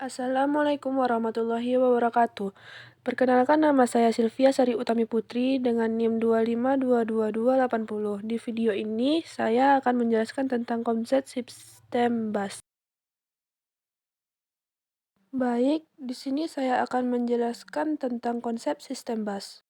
Assalamualaikum warahmatullahi wabarakatuh. Perkenalkan nama saya Sylvia Sari Utami Putri dengan NIM 2522280. Di video ini saya akan menjelaskan tentang konsep sistem bus. Baik, di sini saya akan menjelaskan tentang konsep sistem bus.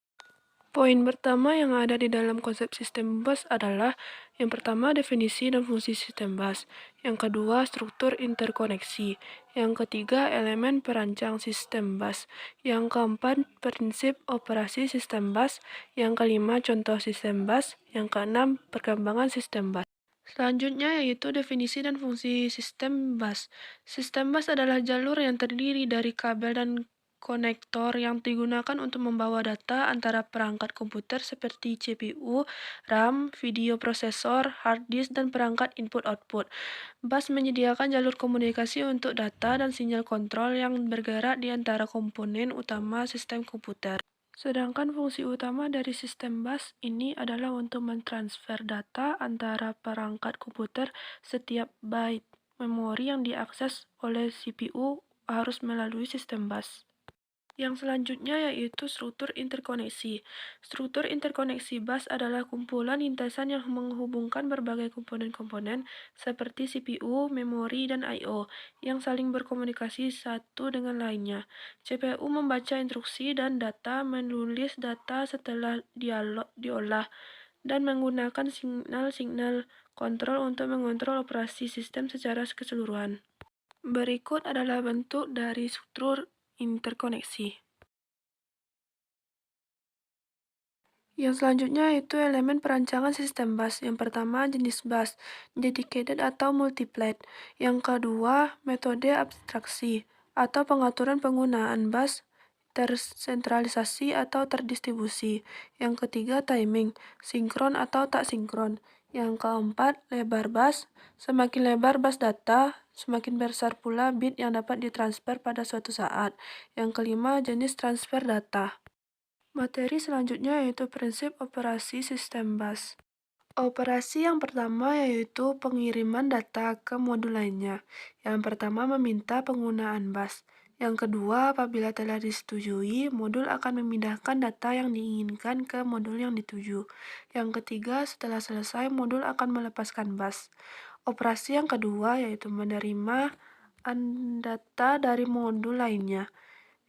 Poin pertama yang ada di dalam konsep sistem bus adalah yang pertama definisi dan fungsi sistem bus, yang kedua struktur interkoneksi, yang ketiga elemen perancang sistem bus, yang keempat prinsip operasi sistem bus, yang kelima contoh sistem bus, yang keenam perkembangan sistem bus. Selanjutnya yaitu definisi dan fungsi sistem bus. Sistem bus adalah jalur yang terdiri dari kabel dan konektor yang digunakan untuk membawa data antara perangkat komputer seperti CPU, RAM, video prosesor, hard disk, dan perangkat input-output. Bus menyediakan jalur komunikasi untuk data dan sinyal kontrol yang bergerak di antara komponen utama sistem komputer. Sedangkan fungsi utama dari sistem bus ini adalah untuk mentransfer data antara perangkat komputer. Setiap byte memori yang diakses oleh CPU harus melalui sistem bus. Yang selanjutnya yaitu struktur interkoneksi. Struktur interkoneksi bus adalah kumpulan lintasan yang menghubungkan berbagai komponen-komponen seperti CPU, memori, dan I/O yang saling berkomunikasi satu dengan lainnya. CPU membaca instruksi dan data, menulis data setelah diolah, dan menggunakan signal-signal kontrol untuk mengontrol operasi sistem secara keseluruhan. Berikut adalah bentuk dari struktur interkoneksi. Yang selanjutnya itu elemen perancangan sistem bus. Yang pertama jenis bus, dedicated atau multiplet. Yang kedua metode abstraksi atau pengaturan penggunaan bus, tersentralisasi atau terdistribusi. Yang ketiga timing, sinkron atau tak sinkron. Yang keempat lebar bus, semakin lebar bus data, semakin besar pula bit yang dapat ditransfer pada suatu saat. Yang kelima jenis transfer data. Materi selanjutnya yaitu prinsip operasi sistem bus. Operasi yang pertama yaitu pengiriman data ke modul lainnya. Yang pertama meminta penggunaan bus. Yang kedua, apabila telah disetujui, modul akan memindahkan data yang diinginkan ke modul yang dituju. Yang ketiga, setelah selesai, modul akan melepaskan bus. Operasi yang kedua yaitu menerima data dari modul lainnya,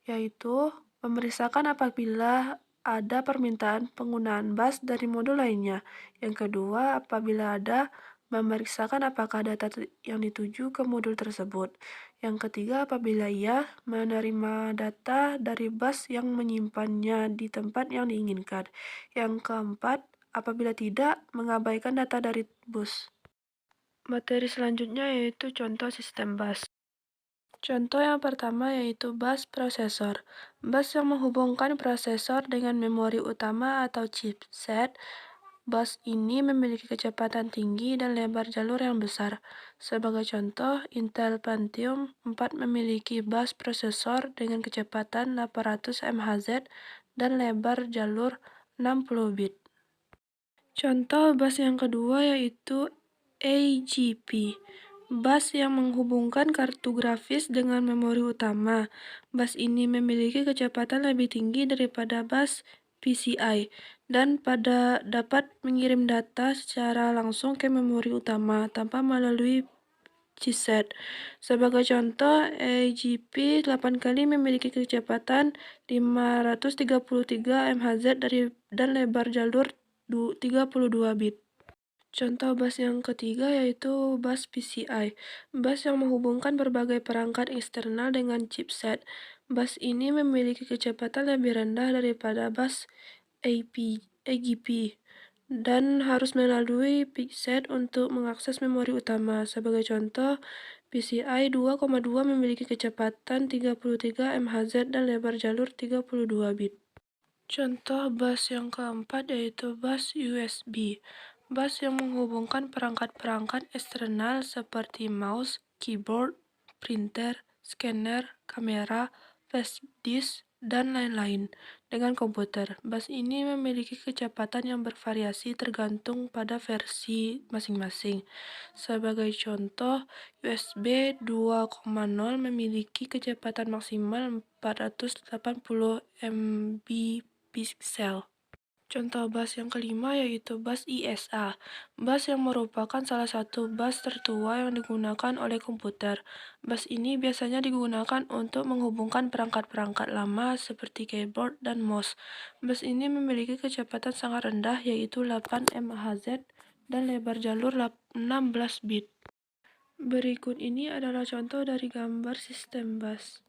yaitu memeriksakan apabila ada permintaan penggunaan bus dari modul lainnya. Yang kedua, apabila ada, memeriksakan apakah data yang dituju ke modul tersebut. Yang ketiga, apabila ia menerima data dari bus yang menyimpannya di tempat yang diinginkan. Yang keempat, apabila tidak, mengabaikan data dari bus. Materi selanjutnya yaitu contoh sistem bus. Contoh yang pertama yaitu bus prosesor. Bus yang menghubungkan prosesor dengan memori utama atau chipset. Bus ini memiliki kecepatan tinggi dan lebar jalur yang besar. Sebagai contoh, Intel Pentium 4 memiliki bus prosesor dengan kecepatan 800 MHz dan lebar jalur 60 bit. Contoh bus yang kedua yaitu AGP. Bus yang menghubungkan kartu grafis dengan memori utama. Bus ini memiliki kecepatan lebih tinggi daripada bus PCI dan dapat mengirim data secara langsung ke memori utama tanpa melalui chipset. Sebagai contoh, AGP 8 kali memiliki kecepatan 533 MHz dan lebar jalur 32 bit. Contoh bus yang ketiga yaitu bus PCI. Bus yang menghubungkan berbagai perangkat eksternal dengan chipset. Bus ini memiliki kecepatan lebih rendah daripada bus AGP dan harus melalui chipset untuk mengakses memori utama. Sebagai contoh, PCI 2,2 memiliki kecepatan 33 MHz dan lebar jalur 32 bit. Contoh bus yang keempat yaitu bus USB. Bus yang menghubungkan perangkat-perangkat eksternal seperti mouse, keyboard, printer, scanner, kamera, flash disk, dan lain-lain. Dengan komputer, bus ini memiliki kecepatan yang bervariasi tergantung pada versi masing-masing. Sebagai contoh, USB 2.0 memiliki kecepatan maksimal 480 Mbps. Contoh bus yang kelima yaitu bus ISA, bus yang merupakan salah satu bus tertua yang digunakan oleh komputer. Bus ini biasanya digunakan untuk menghubungkan perangkat-perangkat lama seperti keyboard dan mouse. Bus ini memiliki kecepatan sangat rendah yaitu 8 MHz dan lebar jalur 16 bit. Berikut ini adalah contoh dari gambar sistem bus.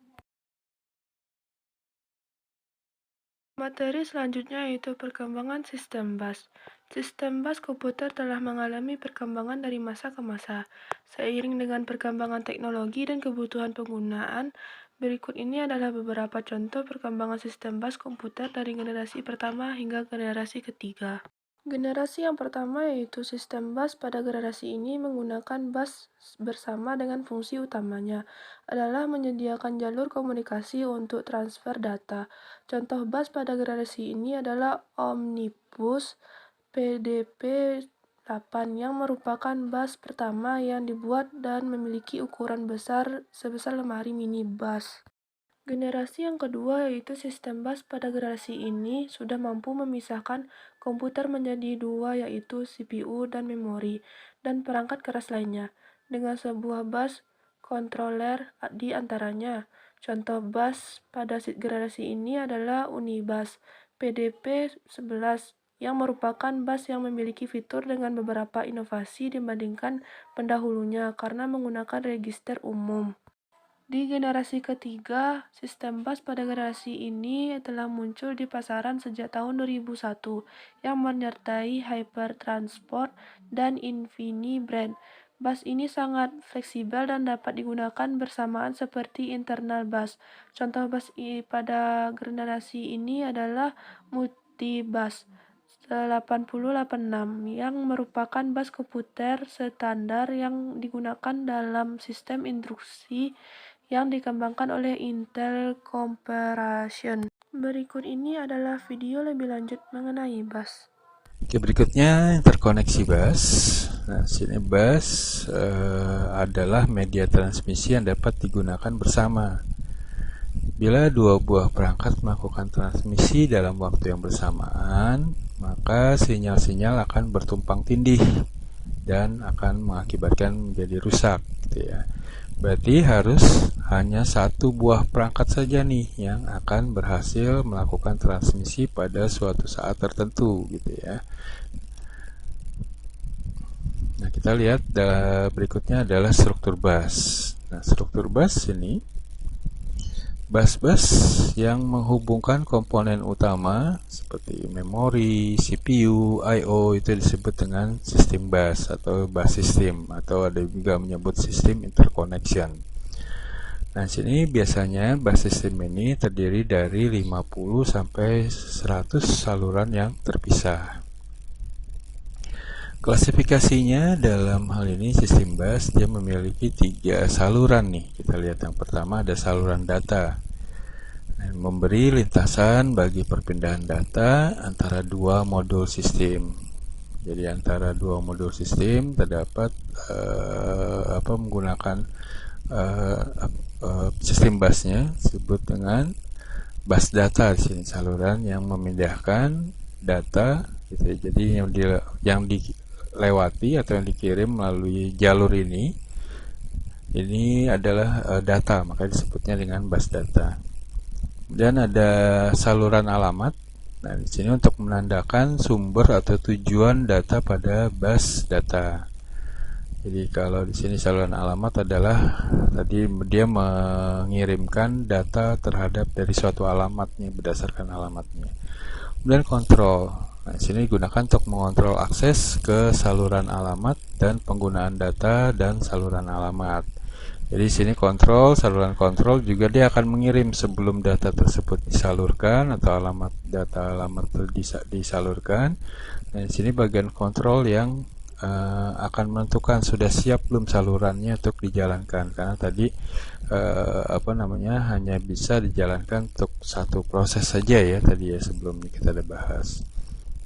Materi selanjutnya yaitu perkembangan sistem bus. Sistem bus komputer telah mengalami perkembangan dari masa ke masa. Seiring dengan perkembangan teknologi dan kebutuhan penggunaan, berikut ini adalah beberapa contoh perkembangan sistem bus komputer dari generasi pertama hingga generasi ketiga. Generasi yang pertama yaitu sistem bus. Pada generasi ini menggunakan bus bersama dengan fungsi utamanya adalah menyediakan jalur komunikasi untuk transfer data. Contoh bus pada generasi ini adalah Omnibus PDP 8 yang merupakan bus pertama yang dibuat dan memiliki ukuran besar sebesar lemari minibus. Generasi yang kedua yaitu sistem bus. Pada generasi ini sudah mampu memisahkan komputer menjadi dua yaitu CPU dan memori, dan perangkat keras lainnya, dengan sebuah bus controller di antaranya. Contoh bus pada generasi ini adalah Unibus PDP 11 yang merupakan bus yang memiliki fitur dengan beberapa inovasi dibandingkan pendahulunya karena menggunakan register umum. Di generasi ketiga, sistem bus pada generasi ini telah muncul di pasaran sejak tahun 2001 yang menyertai Hypertransport dan InfiniBand. Bus ini sangat fleksibel dan dapat digunakan bersamaan seperti internal bus. Contoh bus pada generasi ini adalah Multibus 8086 yang merupakan bus komputer standar yang digunakan dalam sistem instruksi yang dikembangkan oleh Intel Corporation. Berikut ini adalah video lebih lanjut mengenai bus. Oke, berikutnya interkoneksi bus. Nah, sini bus adalah media transmisi yang dapat digunakan bersama. Bila dua buah perangkat melakukan transmisi dalam waktu yang bersamaan, maka sinyal-sinyal akan bertumpang tindih dan akan mengakibatkan menjadi rusak, gitu ya. Berarti harus hanya satu buah perangkat saja nih yang akan berhasil melakukan transmisi pada suatu saat tertentu, gitu ya. Nah, kita lihat berikutnya adalah struktur bus. Nah, struktur bus ini bus-bus yang menghubungkan komponen utama seperti memori, CPU, I/O itu disebut dengan sistem bus atau bus system, atau ada juga menyebut sistem interconnection. Nah, sini biasanya bus system ini terdiri dari 50 sampai 100 saluran yang terpisah. Klasifikasinya dalam hal ini sistem bus dia memiliki 3 saluran nih. Kita lihat yang pertama ada saluran data. Memberi lintasan bagi perpindahan data antara dua modul sistem. Jadi antara dua modul sistem terdapat menggunakan sistem busnya disebut dengan bus data di sini, saluran yang memindahkan data gitu. Jadi yang dilewati atau yang dikirim melalui jalur ini adalah data, maka disebutnya dengan bus data. Kemudian ada saluran alamat. Nah, di sini untuk menandakan sumber atau tujuan data pada bus data. Jadi kalau di sini saluran alamat adalah tadi dia mengirimkan data terhadap dari suatu alamatnya berdasarkan alamatnya. Kemudian kontrol. Nah, di sini digunakan untuk mengontrol akses ke saluran alamat dan penggunaan data dan saluran alamat. Jadi sini saluran kontrol juga dia akan mengirim sebelum data tersebut disalurkan atau data alamat disalurkan. Dan di sini bagian kontrol yang akan menentukan sudah siap belum salurannya untuk dijalankan, karena tadi hanya bisa dijalankan untuk satu proses saja ya tadi ya, sebelumnya kita ada bahas.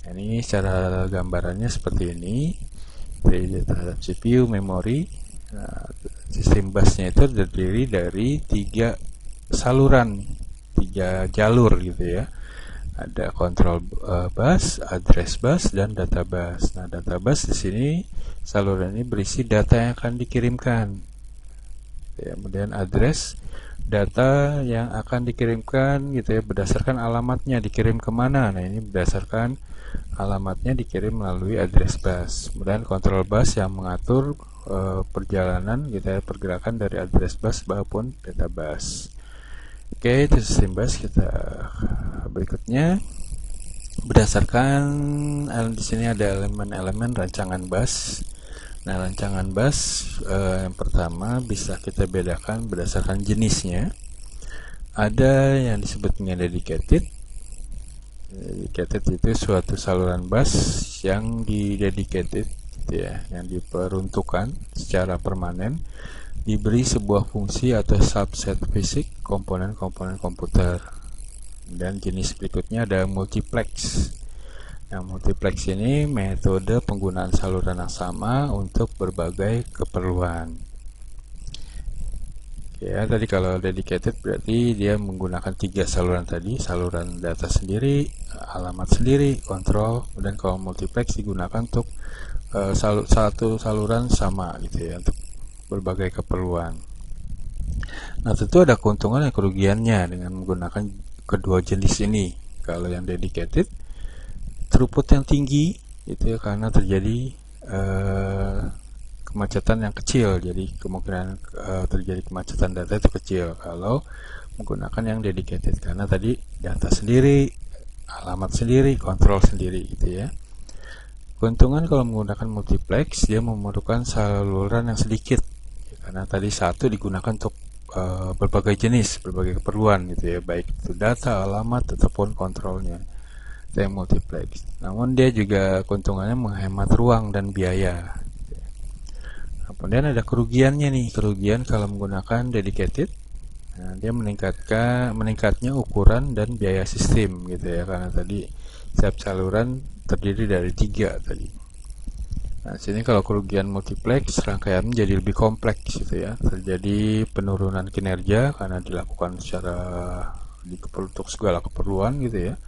Nah, ini secara gambarannya seperti ini, terhadap CPU, memori. Nah, sistem busnya itu terdiri dari 3 saluran, 3 jalur gitu ya. Ada control bus, address bus, dan data bus. Nah, data bus di sini saluran ini berisi data yang akan dikirimkan. Kemudian address, data yang akan dikirimkan gitu ya, berdasarkan alamatnya dikirim kemana. Nah, ini berdasarkan alamatnya dikirim melalui address bus. Kemudian control bus yang mengatur perjalanan gitu ya, pergerakan dari address bus maupun data bus. Oke, itu sistem bus. Kita berikutnya berdasarkan di sini ada elemen-elemen rancangan bus. Nah, rancangan bus yang pertama bisa kita bedakan berdasarkan jenisnya. Ada yang disebut dengan dedicated. Dedicated itu suatu saluran bus yang didedicated gitu ya, yang diperuntukkan secara permanen, diberi sebuah fungsi atau subset fisik komponen-komponen komputer. Dan jenis berikutnya ada multiplex. Nah, multiplex ini metode penggunaan saluran yang sama untuk berbagai keperluan. Ya, tadi kalau dedicated berarti dia menggunakan 3 saluran tadi, saluran data sendiri, alamat sendiri, kontrol, dan kalau multiplex digunakan untuk satu saluran sama gitu ya, untuk berbagai keperluan. Nah, tentu ada keuntungan dan kerugiannya dengan menggunakan kedua jenis ini. Kalau yang dedicated, throughput yang tinggi gitu ya, karena terjadi kemacetan yang kecil, jadi kemungkinan terjadi kemacetan data itu kecil kalau menggunakan yang dedicated, karena tadi data sendiri, alamat sendiri, kontrol sendiri gitu ya. Keuntungan kalau menggunakan multiplex, dia memerlukan saluran yang sedikit karena tadi satu digunakan untuk berbagai jenis, berbagai keperluan gitu ya, baik itu data, alamat ataupun kontrolnya. Itu yang multiplex. Namun dia juga keuntungannya menghemat ruang dan biaya. Kemudian ada kerugiannya nih. Kerugian kalau menggunakan dedicated, nah, dia meningkatnya ukuran dan biaya sistem gitu ya, karena tadi setiap saluran terdiri dari 3 tadi. Nah, sini kalau kerugian multiplex, rangkaiannya jadi lebih kompleks gitu ya. Terjadi penurunan kinerja karena dilakukan secara untuk segala keperluan gitu ya.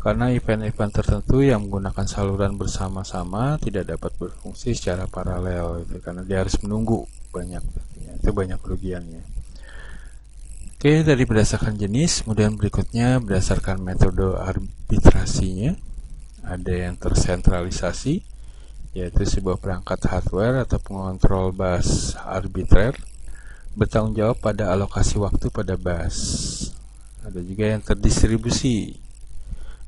Karena event-event tertentu yang menggunakan saluran bersama-sama tidak dapat berfungsi secara paralel gitu, karena dia harus menunggu banyak ya, itu banyak kerugiannya. Oke, dari berdasarkan jenis, kemudian berikutnya berdasarkan metode arbitrasinya. Ada yang tersentralisasi, yaitu sebuah perangkat hardware atau pengontrol bus arbitrer bertanggung jawab pada alokasi waktu pada bus. Ada juga yang terdistribusi.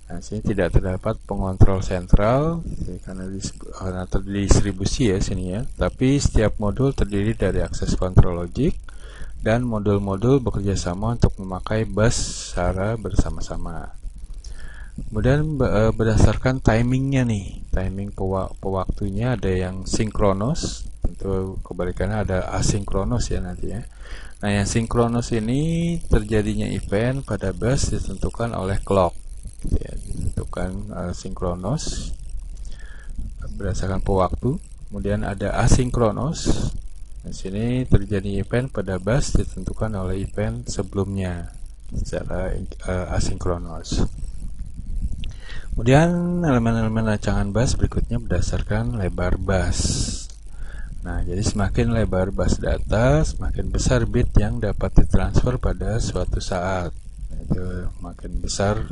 Nah, sini tidak terdapat pengontrol sentral ya, karena terdistribusi ya sini ya. Tapi setiap modul terdiri dari akses kontrol logik dan modul-modul bekerja sama untuk memakai bus secara bersama-sama. Kemudian berdasarkan timingnya nih, timing pewaktunya ada yang sinkronos, tentu kebalikannya ada asinkronos ya nanti ya. Nah, yang sinkronos ini terjadinya event pada bus ditentukan oleh clock. Ya, ditentukan sinkronos berdasarkan pewaktu. Kemudian ada asinkronos. Di sini terjadi event pada bus ditentukan oleh event sebelumnya secara asinkronos. Kemudian elemen-elemen rancangan bus berikutnya berdasarkan lebar bus. Nah, jadi semakin lebar bus data, semakin besar bit yang dapat ditransfer pada suatu saat. Itu makin besar.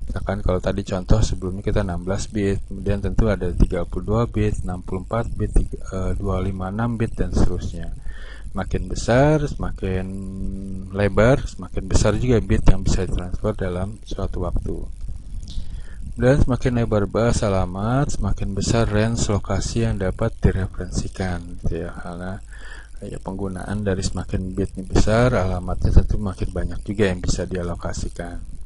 Misalkan kalau tadi contoh sebelumnya kita 16 bit, kemudian tentu ada 32 bit, 64 bit, 256 bit, dan seterusnya. Makin besar, semakin lebar, semakin besar juga bit yang bisa ditransfer dalam suatu waktu. Dan semakin lebar bus alamat, semakin besar range lokasi yang dapat direferensikan gitu ya, karena ya, penggunaan dari semakin bitnya besar, alamatnya tentu makin banyak juga yang bisa dialokasikan.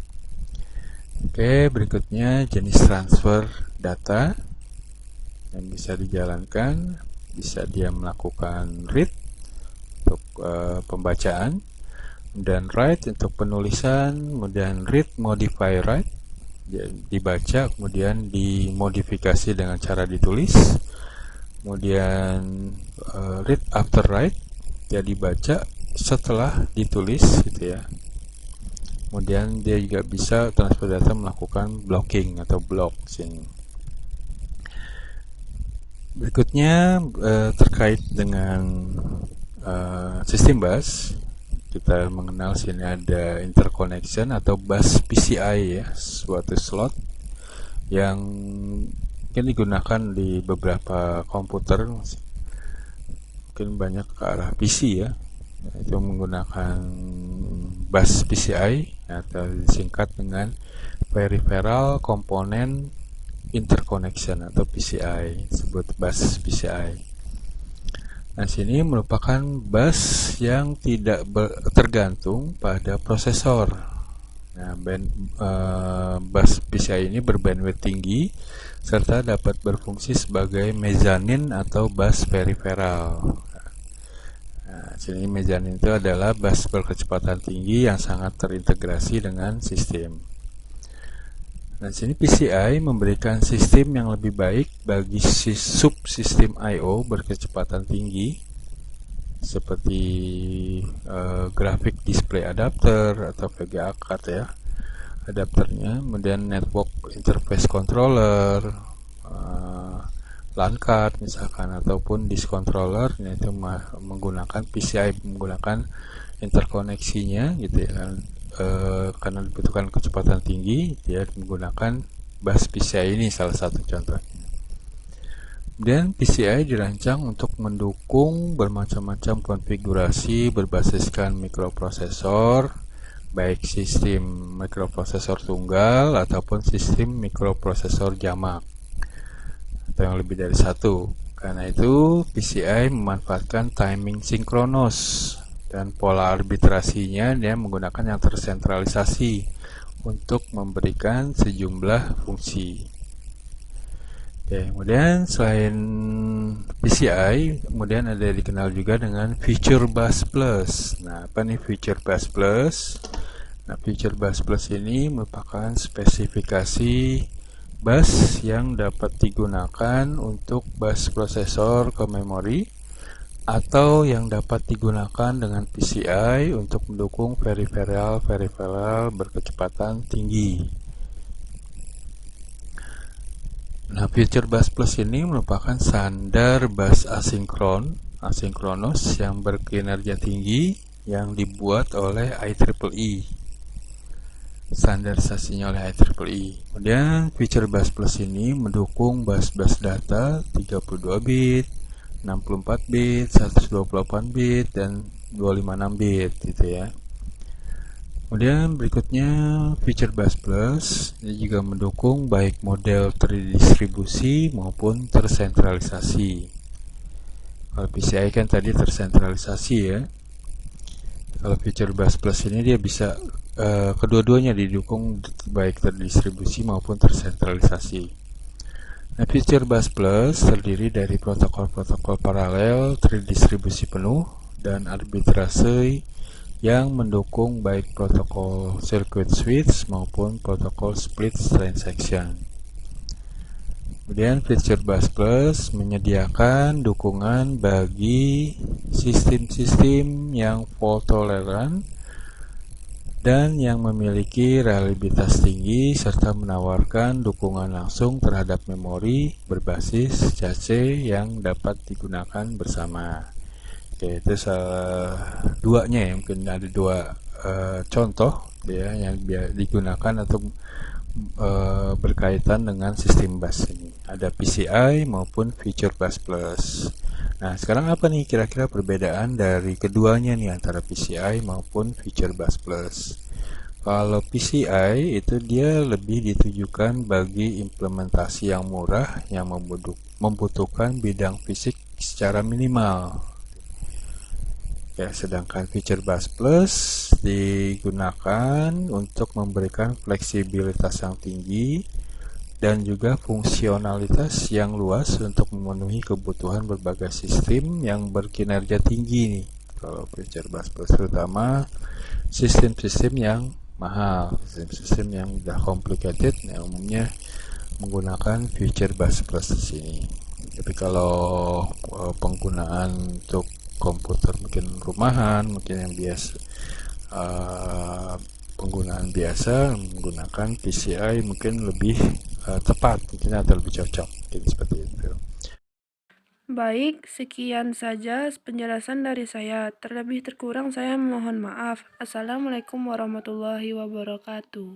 Oke, berikutnya jenis transfer data. yang bisa dijalankan. Bisa dia melakukan read untuk pembacaan, dan write untuk penulisan, kemudian read, modify, write, dibaca kemudian dimodifikasi dengan cara ditulis, kemudian read after write, dia dibaca setelah ditulis gitu ya. Kemudian dia juga bisa transfer data melakukan blocking atau block sini. Berikutnya terkait dengan sistem bus, kita mengenal sini ada interconnection atau bus PCI ya, suatu slot yang mungkin digunakan di beberapa komputer, mungkin banyak ke arah PC ya, itu menggunakan bus PCI atau disingkat dengan Peripheral Component Interconnection atau PCI, disebut bus PCI. Nah, sini merupakan bus yang tidak tergantung pada prosesor. Nah, bus PCI ini berbandwidth tinggi serta dapat berfungsi sebagai mezanin atau bus peripheral. Nah, sini mezanin itu adalah bus berkecepatan tinggi yang sangat terintegrasi dengan sistem. Nah, sini PCI memberikan sistem yang lebih baik bagi subsistem I/O berkecepatan tinggi seperti graphic display adapter atau VGA card ya, adapternya, kemudian network interface controller, LAN card misalkan, ataupun disk controller, yaitu menggunakan PCI, menggunakan interkoneksinya gitu ya. Karena dibutuhkan kecepatan tinggi, dia menggunakan bus PCI ini salah satu contohnya. Dan PCI dirancang untuk mendukung bermacam-macam konfigurasi berbasiskan mikroprosesor, baik sistem mikroprosesor tunggal ataupun sistem mikroprosesor jamak atau yang lebih dari satu. Karena itu PCI memanfaatkan timing sinkronos, dan pola arbitrasinya dia menggunakan yang tersentralisasi untuk memberikan sejumlah fungsi. Oke, kemudian selain PCI, kemudian ada yang dikenal juga dengan Feature Bus Plus. Nah, apa nih Feature Bus Plus? Nah, Feature Bus Plus ini merupakan spesifikasi bus yang dapat digunakan untuk bus prosesor ke memori, atau yang dapat digunakan dengan PCI untuk mendukung peripheral berkecepatan tinggi. Nah, Feature Bus Plus ini merupakan standar bus asinkronus yang berkinerja tinggi yang dibuat oleh IEEE. Standarisasinya oleh IEEE. Kemudian Feature Bus Plus ini mendukung bus-bus data 32 bit, 64 bit, 128 bit, dan 256 bit gitu ya. Kemudian berikutnya Feature Bus Plus ini juga mendukung baik model terdistribusi maupun tersentralisasi. Kalau PCI kan tadi tersentralisasi ya. Kalau Feature Bus Plus ini dia bisa kedua-duanya didukung baik terdistribusi maupun tersentralisasi. Nah, Feature Bus Plus terdiri dari protokol-protokol paralel, terdistribusi penuh, dan arbitrase yang mendukung baik protokol circuit switch maupun protokol split transaction. Kemudian Feature Bus Plus menyediakan dukungan bagi sistem-sistem yang fault tolerant dan yang memiliki reliabilitas tinggi, serta menawarkan dukungan langsung terhadap memori berbasis CAC yang dapat digunakan bersama. Oke, itu duanya ya, mungkin ada dua contoh ya yang digunakan atau berkaitan dengan sistem bus ini. Ada PCI maupun Feature Bus Plus. Nah, sekarang apa nih kira-kira perbedaan dari keduanya nih antara PCI maupun Feature Bus Plus? Kalau PCI itu dia lebih ditujukan bagi implementasi yang murah yang membutuhkan bidang fisik secara minimal. Ya, sedangkan Feature Bus Plus digunakan untuk memberikan fleksibilitas yang tinggi dan juga fungsionalitas yang luas untuk memenuhi kebutuhan berbagai sistem yang berkinerja tinggi nih. Kalau Future Bus Plus, terutama sistem-sistem yang mahal, sistem-sistem yang udah complicated, yang umumnya menggunakan Future Bus Plus di sini. Tapi kalau penggunaan untuk komputer mungkin rumahan, mungkin yang biasa penggunaan biasa menggunakan PCI mungkin lebih tepat, mungkin atau lebih cocok, mungkin seperti itu. Baik, sekian saja penjelasan dari saya. Terlebih terkurang saya mohon maaf. Assalamualaikum warahmatullahi wabarakatuh.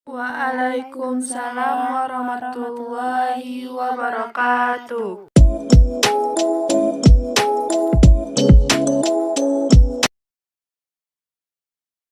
Waalaikumsalam warahmatullahi wabarakatuh.